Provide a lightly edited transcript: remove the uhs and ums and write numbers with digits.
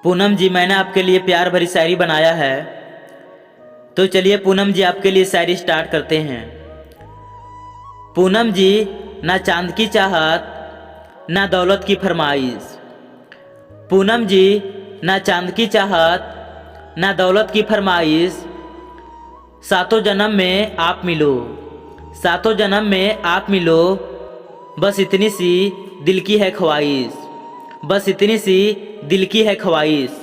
पूनम जी, मैंने आपके लिए प्यार भरी शायरी बनाया है। तो चलिए पूनम जी, आपके लिए शायरी स्टार्ट करते हैं। पूनम जी, ना चांद की चाहत ना दौलत की फरमाइश। पूनम जी, ना चांद की चाहत ना दौलत की फरमाइश। सातों जन्म में आप मिलो, सातों जन्म में आप मिलो। बस इतनी सी दिल की है ख्वाहिश, बस इतनी सी दिल की है ख्वाहिश।